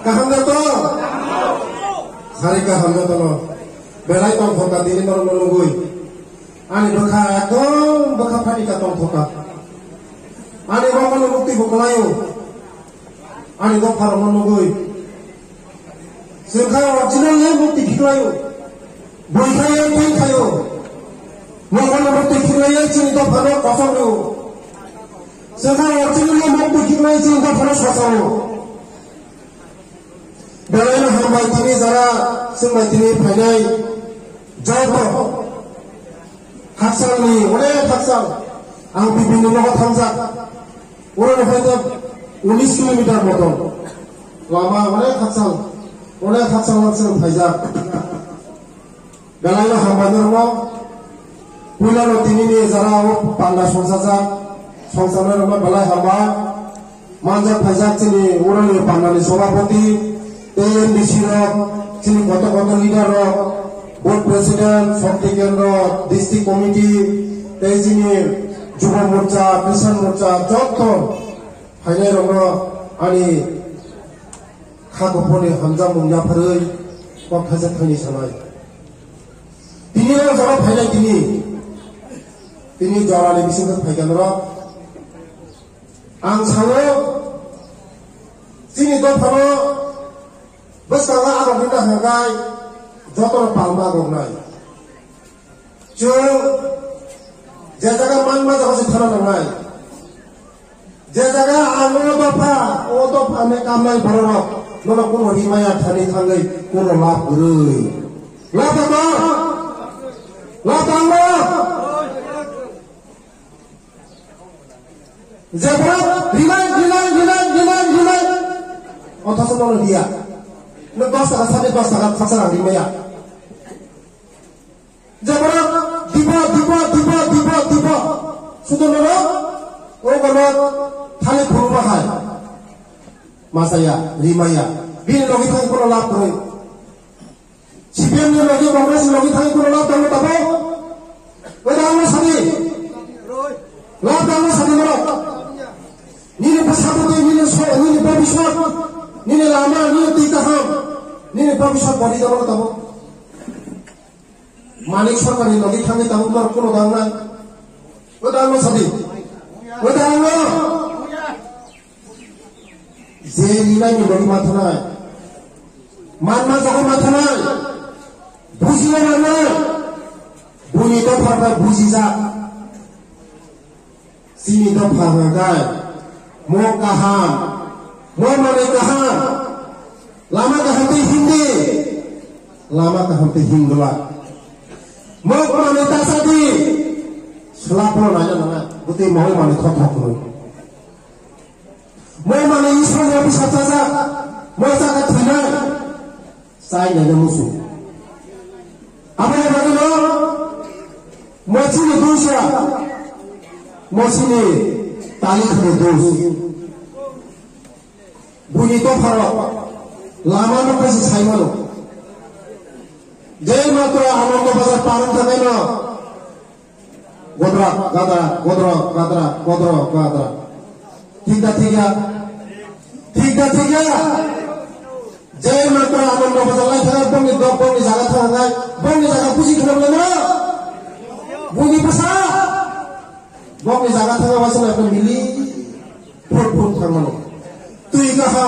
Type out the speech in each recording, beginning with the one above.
kaham to hari kaham to no belai tong thoka dini norong nunggui ani bakha phani ka tong thoka ani rokono mukti bukalayo ani do pharo nunggui sekha original le mukti khikalayo boikhayo boikhayo rokono mukti khikalayo chini do pharo kosayo sekha original le mukti khikalayo chini do pharo sosayo belai na hambai tini jara sumbai tini phainai joto haksalni onek haksal ang bibini logo thamjak oron hoyto 19 kilometer moton lama onek haksal haksal phaijak belai na hambai normo puilano tini ni jara panda songsajak normo belai hamba manjak phaijak chini oron pandani sabapati TNDC sini kota leader board president Shakti Kendra district committee sini Juba Morcha Kisan Morcha joto hainai rongo ani khagoponi hamjam mungya pharoi kok khajak thaini sanai tini rong jara phainai tini jara le bising phaikan ro ang salo sini do pharo bus kala agak pindah hagai jotor palma gognai chung jaga manma jaga sithara nangai jaga amo dopa me kamai borok nono kuno himaya thani thangai kuno lap gurui lapama jaga rimai othos nono dia no 10 টাকা 10.5 টাকা খাসা রিমায়া জবরা দিব শুধু narrow ও গলো থালে ফুরবা হয় মাসায়া রিমায়া বিন লগি থাই কোন লাভ কই সিপিএম এর লগি কংগ্রেস লগি থাই কোন লাভ দাও তবে ওই দাও সাদি লাভ দাও সাদি নরো নিনে পাসাবতে নিনে ভবিষ্যৎ নিনে লামা নিনে তিকাহাম নিনে ভবিষ্যৎ বডি যাব তব মানিক সরকারি লগি থাঙ্গে তব তোমার কোনো দাম নাই ওই দাও সাদি ওই দাও যে নিলাই লগি মাথা নাই মানমা জগ মাথা নাই বুঝিলে না বুনি তো ফাটা বুঝি যা সিনি তো ফাটা গায় mo kaham mo mane kaham lama kaham te hindula mo mane tasadi selapro nanya nana buti mo mane khothok mo mane isra ya bisa saja mo saja thina sai nanya musuh apa yang bagino mo sini dosa mo sini tali terus bunyi to pharo lama no pasi saimano jai matra anand bazar paran thakai no godra ঠিক আছে jai matra anand bazar lai thakai bongi jaga thakai bongi jaga puji khnamle na bunyi pasa bongi jaga thakai wasana apne mili phot thangmano tui kaha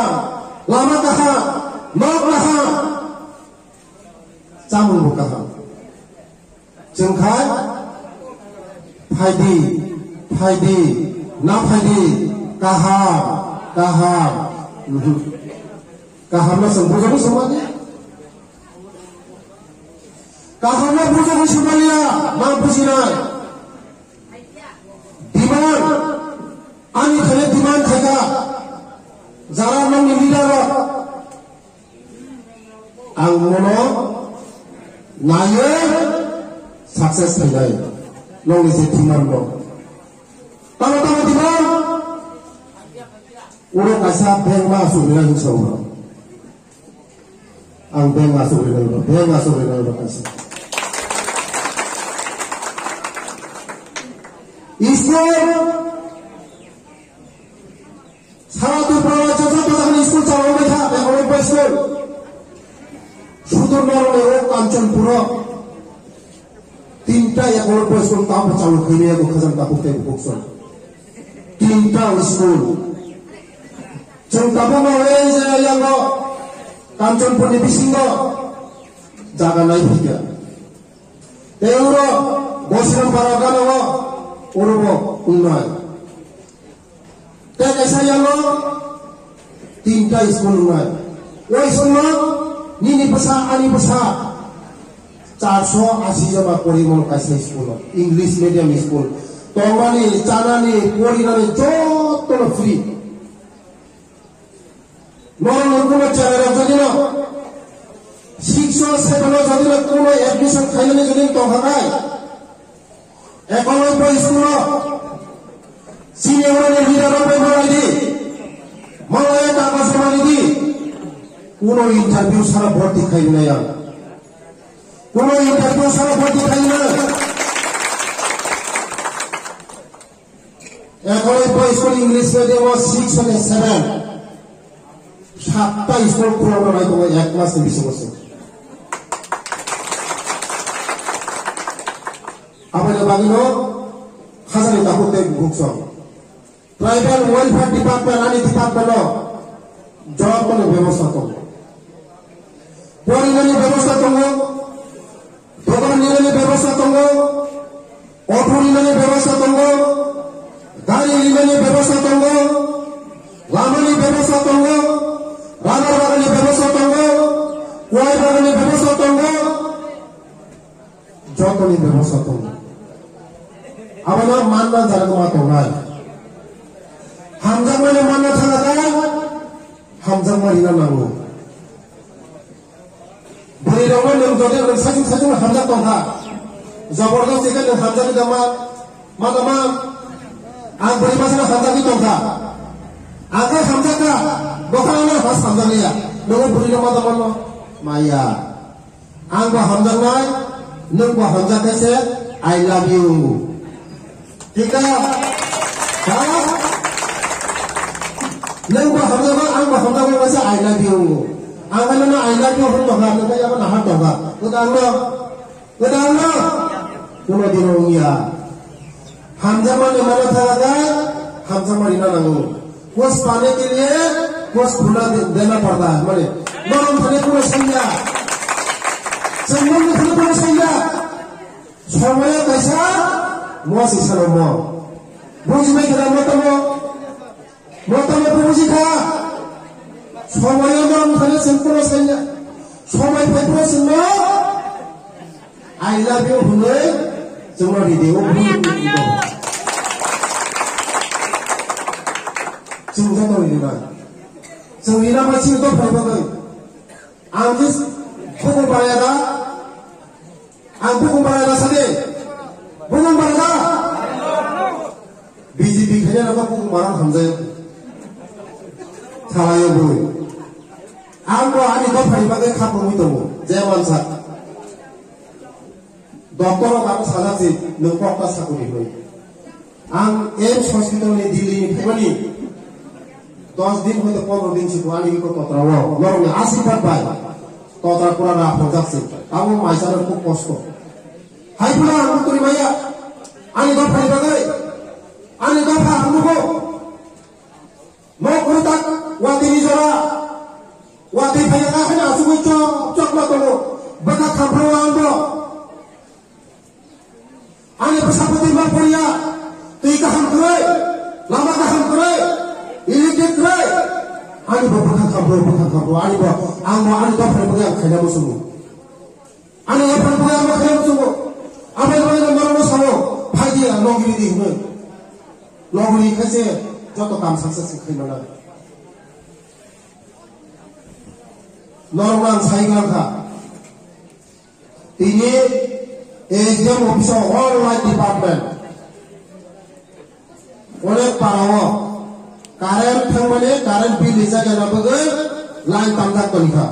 lama kaha nok kaha chamun kaha jengkhai phaidi na phaidi kaha na sambujani samani kaha na bujani samania na bujina diman ani khale diman thaka jara nang leader ang mono naye success thai nong ise diman lo tama diman uro kasa beng masuk dengan insyaallah ang beng masuk dengan kasa Islam satu prawaca school sudah normal Kanchanpur tinta yang kalau school tahu calon kini aku kesan tahu teh bukson tinta school jeng tahu mau yang lo Kanchanpur ni bisingo jaga naik tiga teuro bosiran paragan lo urubo unai teh saya lo tinta school unai wo school Nini besar, ani besar. 480 jama Korimon kasih school, English medium school. Tongani, canani, Korinani, jodoh free. Orang orang cara jadi no. 6 or 7 jadi no, kuno admission kaya ni jadi tonghakai. Ekonomi boy school, senior orang yang hidup apa yang di, malaya tak pasal di. Kuno interview सारा बहुत दिखाई ना यार कुनो interview सारा बहुत दिखाई ना एकोले पर स्कूल इंग्लिश में देवो 6 और 7 सातटा स्कूल खुला हुआ है तो मैं एक क्लास में भी समझ सकता अब ये बाकी नो खासा नहीं ताकू तेग बुक्सों ट्राइबल वेलफेयर डिपार्टमेंट आनी डिपार्टमेंट नो जॉब को नहीं व्यवस्था तो Porinani ব্যবস্থা করো দোকান নিলে ব্যবস্থা করো অটো নিলে ব্যবস্থা করো গাড়ি নিলে ব্যবস্থা করো লামানি ব্যবস্থা করো রানার বাগানে ব্যবস্থা করো কোয়াই বাগানে ব্যবস্থা করো যতনি ব্যবস্থা করো আবার মাননা যারা তোমার তোমরাই হামজাং মানে মাননা থাকা যায় হামজাং Marina নাঙ্গো Beri orang yang jodoh dan sajung hamzah tongha, jabordast jika yang hamzah ni dama, mana ang beri masalah hamzah ni tongha, angka hamzah ka, bukan orang pas hamzah ni ya, nunggu beri nama dama maya, angka hamzah ni, nunggu hamzah kese, I love you, kita, nunggu hamzah ni, angka hamzah ni kese I love you. Angkat na I love you from Tongga, nggak ya kan nahan Tongga. Kedana, cuma di Rongia. Hamzah mana mana tharaga, Hamzah mana ina nangu. Kos पाने के लिए kos खुला देना पड़ता है, माने. Norm थाने पूरा संया, संगम में थाने पूरा संया. समय कैसा, मुआ सिसानो मुआ. बुझ में क्या मोटा में बुझी का. সময় গরম থানে সিম্পল সাইয়া সময় পাইবো সিনো আই লাভ ইউ হলে जोंना ভিডিও जोंना তো ইনা जोंना মাছি তো ফাইবাগৈ আং দিস বুগু বারায়দা আং বুগু বারায়দা সাদে বুগু বারায়দা বিজেপি খানে না বুগু মারা হামজায় থালায় বই Angko ani ko paribagai kamu itu, jangan sak. Dokter kamu salah sih, nungkok tas aku ini. Ang hospital ni Delhi ni Pemani, 10 दिन होते 15 दिन से पुरानी को तोतराwo, लोग ने 80 बार तोतरा पूरा रात हो जाते, काmu माइसार को कष्ट. Hai pula aku tu maya, ani ko paribagai, ani ko kamu ko, mau kuritak, wati ni jora. Waktu saya kan asal cok lah tu, bekas kampung ando. Ane persapati mapuria, tiga hamkrai, lama hamkrai, ini kekrai. Ane bekas kampung, ane ane tu pernah pergi kerja musuh. Ane pernah pergi kerja musuh. Apa yang mana musuh? Pagi lah, logri di mana? Logri kasi, jatuh kam sukses kerja mana? Normal saingan ka. Ini exam officer all right department. Oleh parawo. Karen thangmane karen bill isa jana bagai line tamdak tonika.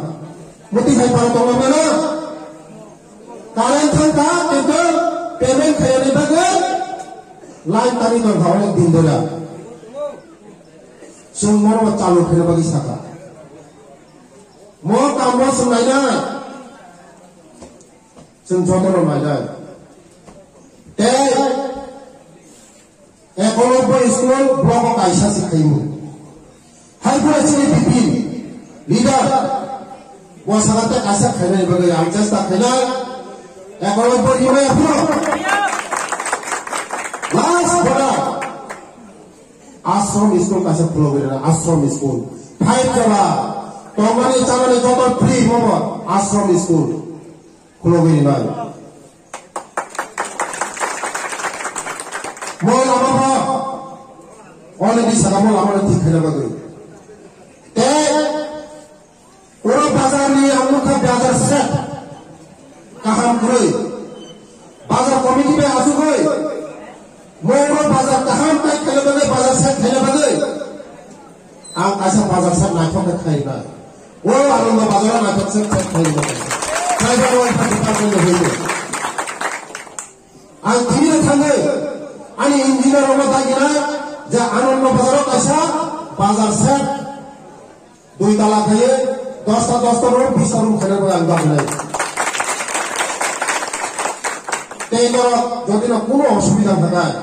Muti hai para tongma mana? Karen thangka itu payment kaya ni bagai line tani tonika oleh dindera. Semua calu kena bagi saka. mo kamo sunnaina जों जतन नायनाय ते Eklavya school block कायसा सिखायमु हायफोर सिनि Bipin lidar बसागाते कायसा खायनाय बगै आं चेष्टा खायनाय Eklavya रिमाय फुरो last बड़ा आश्रम school कायसा फुरो गैना आश्रम स्कुल फाइव जरा तमानि चानानि जतन फ्री मबो आश्रम स्कुल खुलोगैनि नाय mo lama already sagamo lama ঠিক খাইনা বাগৈ তে ওরা বাজার নিয়ে আমুখা বাজার সেট কাহাম কই বাজার কমিটি বে আসু কই mo ওরা বাজার কাহাম কাই খাইনা বাগৈ বাজার সেট খাইনা বাগৈ আং কাইসা বাজার সেট নাইথক খাইনা ও আনন্দ বাজার নাইথক সেট খাইনা খাইবা ওই পার্টি হইলো আং ধীরে থাঙ্গে ani engineer orang tanya, jah anon bazar kaisa bazar set, 2 tala kaya, 10 orang 20 orang kena berangkat naik. Tapi jadi nak kuno sudah berangkat.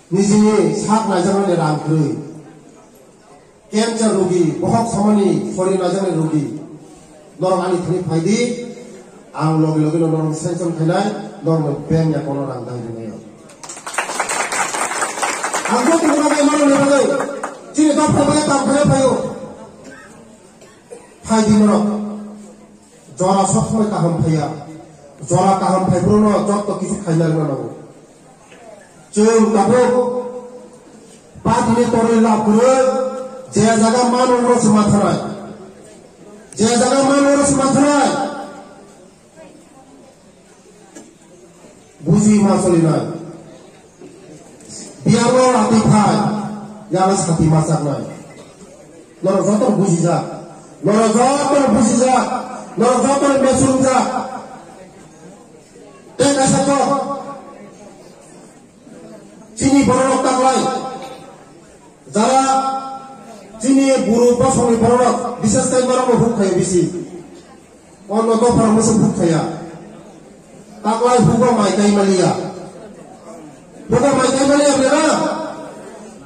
Ni sini sak najangan ni rangkui, cancer rugi, bohong sama ni foreign najangan rugi. Orang ani thani faidi, ang logi orang sension kena. Normal bank ya kono orang dah ini. Aku tu orang yang mana ni bagai, ciri top bagai top bagai payo. Hai di mana? Jora sok semua kaham paya, jora kaham pay bruno, jok to kisah kaya mana aku. Cung tahu, pagi ni toren lapur, jaya jaga mana orang sematrai, jaya jaga mana orang sematrai. Buzi masalina, biar orang hati khai, jangan hati masak nai. Nora jotor buzi jak, nora jotor buzi jak, nora jotor mesun jak. Tengah satu, cini borok tak lain. Jara cini buru pasoni borok, bisa sekali barang mahuk kaya bisi. Ono to barang masuk huk kaya. Taklai hugo mai kai malia bera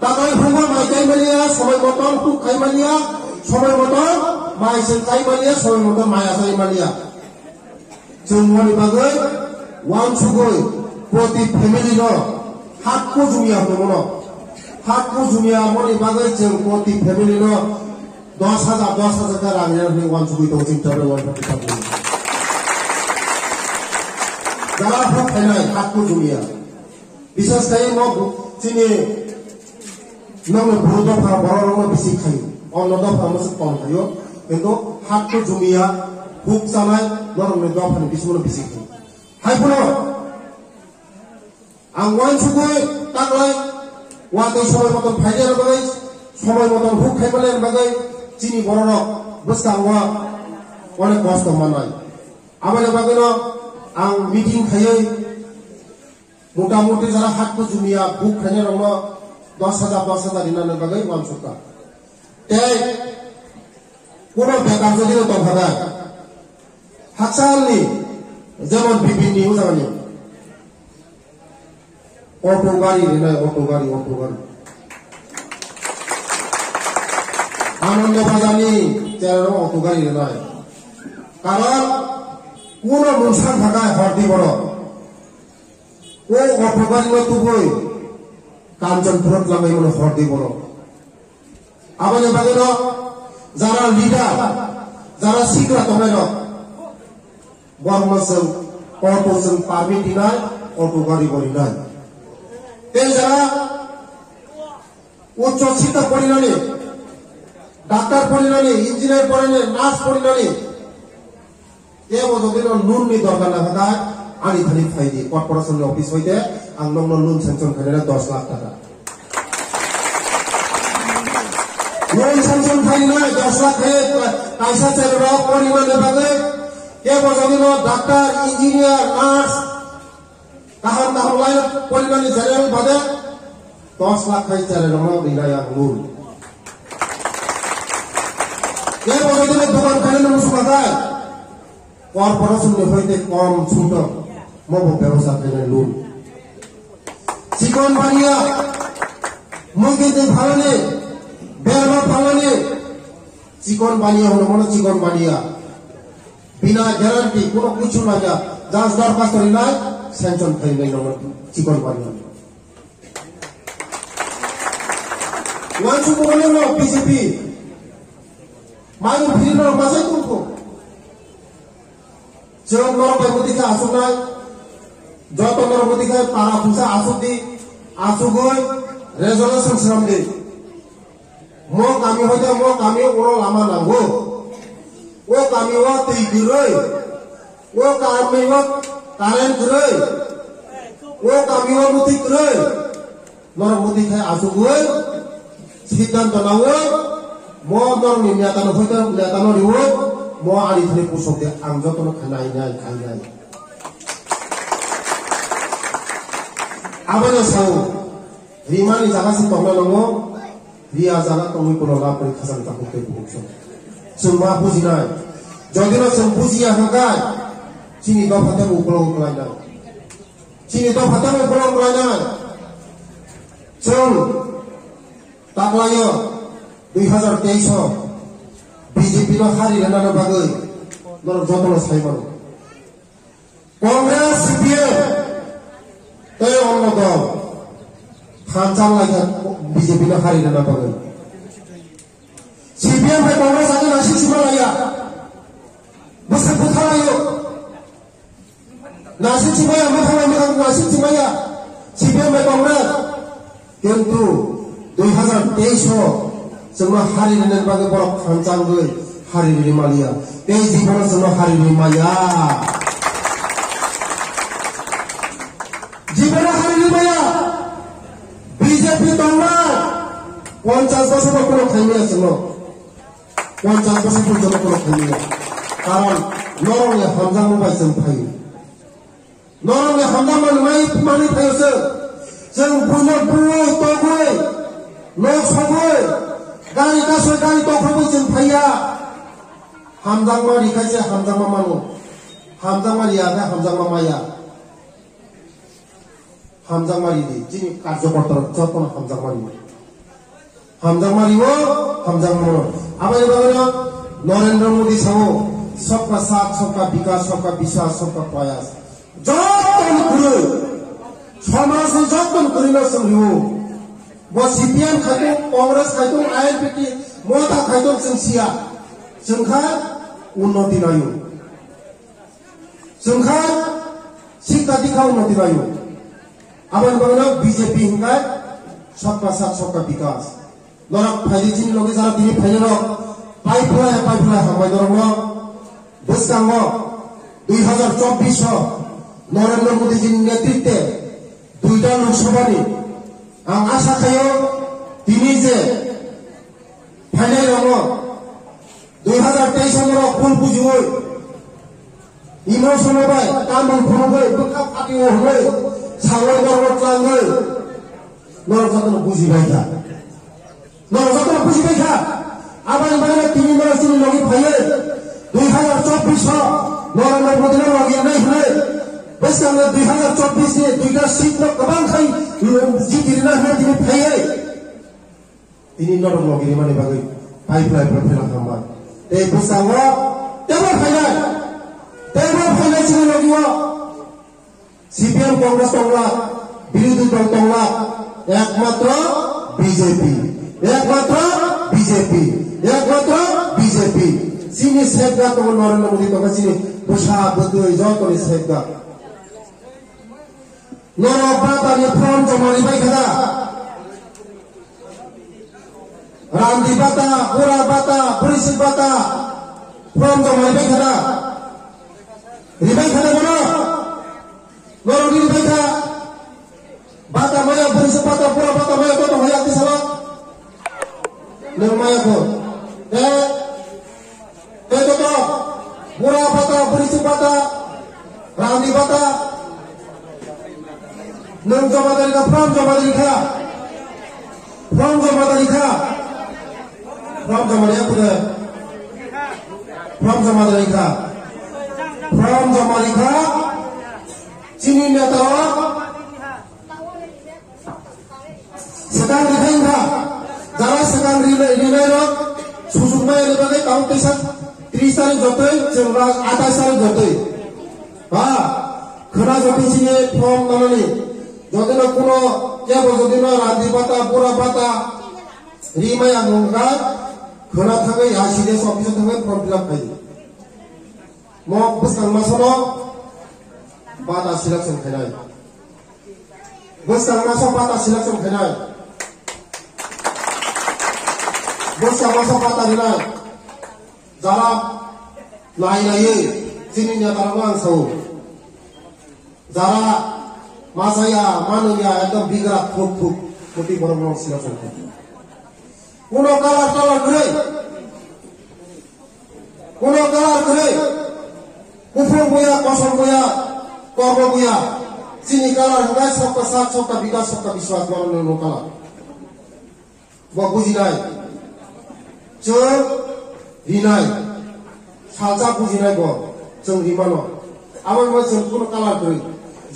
taklai hugo mai kai malia samai motor tu kai malia samai motor mai sen kai malia samai motor mai asai malia jumoni bagai wan sugoi proti family no hakku jumia hono hakku jumia moni bagai jeng proti family no 10,000 ka rang ni wan sugoi to cinta wan kita Jalan pun kena hakku dunia. Bisa sekali mau sini nama berudah para orang bisik kayu, orang dah para masuk pon kayu. Itu hakku dunia, huk sama orang dah para bisik kayu. Hai puno, angwan sugoi tak lagi, waktu sampai motor fajar bagai, sampai motor huk kayu balik bagai, sini orang bersangwa, orang kos temanai. Apa yang bagai no? Ang meeting kaya, muda-mudi jara hakku dunia buk kaya orang 10,000 di mana bagai wan suka. Kuno bekar jadi itu ada. Haksal ni, zaman bibin ni usaha ni. Auto gari ni na auto gari. Ananda bajani cara auto gari ni na. Karena Kuno munsang bagai hordi boro, opogari lo tuboi, kancon perut lamai mana hordi boro. Apa yang bagai lo, zara leader, zara sikra tomai lo, buang masam, auto sem permit dinai, opogari bori dinai. Zara, ucap cita pori nani, dokter pori nani, engineer pori nani, nurse pori nani. Ye wo jodi no loan ni dorkar na hada ani thani phaidi corporation office hoite ang nong loan sanction khaina 10 lakh taka loan sanction khaina 10 lakh he kaisa chalo ro poriman le bagai ye wo jodi no doctor engineer nurse kaham lain poriman ni jare bade 10 lakh khai chalo ro dinaya loan ये बोले तो दुकान करने में मुझे पता है corporation में होते कॉम छूटो मोबो व्यवसाय करने लोन चिकन बानिया मुझे तो भावने बेरवा भावने चिकन बानिया होने मनो चिकन बानिया बिना गारंटी कोनो कुछ ना जा जांच दरखास्त करिना सैंक्शन करिना नंबर चिकन बानिया wan su ko no BJP mayu phirino masai ko jom nor bai ka asunai joto nor ka para pusa asudi asugoi resolution samde mo kami hoja mo kami oro lama nango o kami wa tei giroi o kami wa karen giroi o kami wa muti giroi nor ka asugoi সিদ্ধান্ত নাও মো দর নিয়াতানো হইতা নিয়াতানো Rio মো আলি থনে পুসকে আং যতন খানাই নাই খাই নাই আবানো Sao রিমানি জাগাসি তংনা নঙ্গো Riya জাগা তংই কোন লাভ করে খাসান তা করতে বুঝছো সুমা বুঝি নাই যদিনো সম বুঝিয়া হাগাই চিনি দফাতে উপলং করাই নাই চিনি দফাতে উপলং করাই নাই চল Taklayo 2023 BJP no hari rena no bagai nor jotono saiman Congress CPM tay onno dol khanchan lagi BJP no hari rena bagai CPM hai Congress age nasi chimaya bose puthalayo nasi chimaya nasi chimaya CPM hai Congress কিন্তু 2023 semua hari ini sebagai borok kancang gue hari ini malia জীবন semua hari ini maya জীবন hari ini maya BJP tongna 50 বছর কোনো খাইনি semua 50 বছর পর্যন্ত কোনো খাইনি কারণ নরমে হামজা মোবাইল sem ফাই নরমে হামজা মানি ফাইছে जों बुनो तगै न सगै गारि गासै गारि तखौबो जों फाया हामजांमारि खायसे हामजांमा मानो हामजांमारिया दा हामजांमा माया हामजांमारि दि जिनि कार्यकर्ता जतन हामजांमारिओ हामजांमा आबाय बागनो नरेंद्र मोदी सावो सबका साथ सबका विकास सबका विश्वास सबका प्रयास जतन गुरु समाजनि जतन करिनो सोंलियो bo CPM खायदों कांग्रेस खायदों INPT मोदा खायदों जोंसिया जोंखा उन्नति नायो जोंखा शिक्षा दीक्षा उन्नति नायो आबाद बागनो BJP हिंगा सबका साथ सबका विकास नरक फाइलिचिनि लगे जारा दिनि फाइनो पाइपलाइन हामबाय दरनो बोसकांगो 2024 नरेंद्र मोदी जी नेतृत्वे दुईटा लोकसभानि आं आशा खायो दिनै जे फाइनाल रंगो 2023 रो फुल बुजिवै इमोशन होबाय कामन फुरबाय बखा फाटिओ होबाय सावै गरबलाङै नरजतन बुजिबाय था आबाद बागनो तिनि मासनि लगे फायो 2024 नरेंद्र मोदी लगे नै होय बेसांनो 2024 नि दुईटा सीट न गोबां खाय जिगिरना होय दिनै फायो तिनि नरम लगे माने बागै पाइपलाइन फेला खामबाय ए बेसांनो तेबो फायनाय सिनि लगिओ CPM कांग्रेस तंगला বিরোধী দল তংলা একমাত্র বিজেপি সিনি সেগা তো নরেন্দ্র মোদি তো সিনি বসা বদই যতনি সেগা নরবাতা নি ফর্ম জমানি বাই খাদা রামদি বাতা পুরা বাতা পরিষদ বাতা ফর্ম জমানি বাই খাদা রিবাই খাদা বলো নরগিরি by খাদা bata maya berisik bata pura bata maya kau tu hayati salah nemaya kau tu pura bata berisik bata rami bata nem jama dari ka pram jama dari ka pram jama dari aku dah from jama rekha chini neta sekang rekha jara sekang rinai rok susukmai lebagai kaum pesak 30 tarik jotoi jengra 28 tarik jotoi khana jotoi chini from nanani jodino kuno kebo jodino randi bata pura bata rimai angungka khana thagai asides office thagai form fill up khai mo busang masono bata selection khainai busang maso bata selection khainai busang maso bata rinai jara nai chini nyatarang sau jara masaya manunya ekdom bigra thuk putih borong selection kuno kalar grey kufur buya kosong buya korbo buya sini kalar enggak सबका साथ सबका विकास सबका विश्वास borong kalar bo bujinai jeng rinai salsa bujinai bo jeng rimano aman mo jeng kuno kalar grey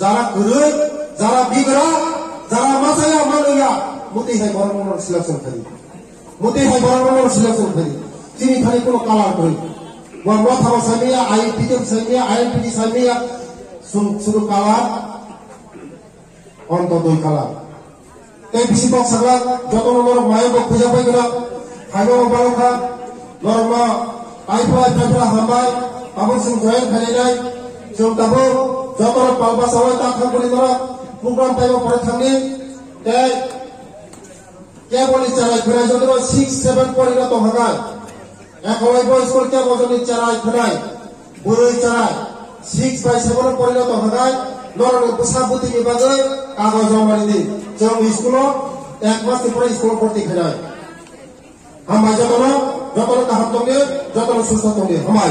jara grey jara bigra jara masaya manunya muti hai borong selection kali muti hai borong selection kali sini khali kuno kalar grey wa mo thaba samia IPT samia IPT samia suru kalar onto doi kalar te bisi bok sagla jotono norok mayo bok puja pai gina haibo balokha norma aipa tabra hambai abon sing join khainai jom tabo jotono palba sawai ta khamburi nora program taibo pore thangni te ke boli charai khrai jotono 6 7 pore na to hagai ekawai bo school ke bojoni charai khrai buroi charai 6 by 7 pore na to hagai norong busabuti ni bagai kagoj jomari di jom school ek mas pore school porti khrai hamai jotono kaham tonge jotono susta tonge hamai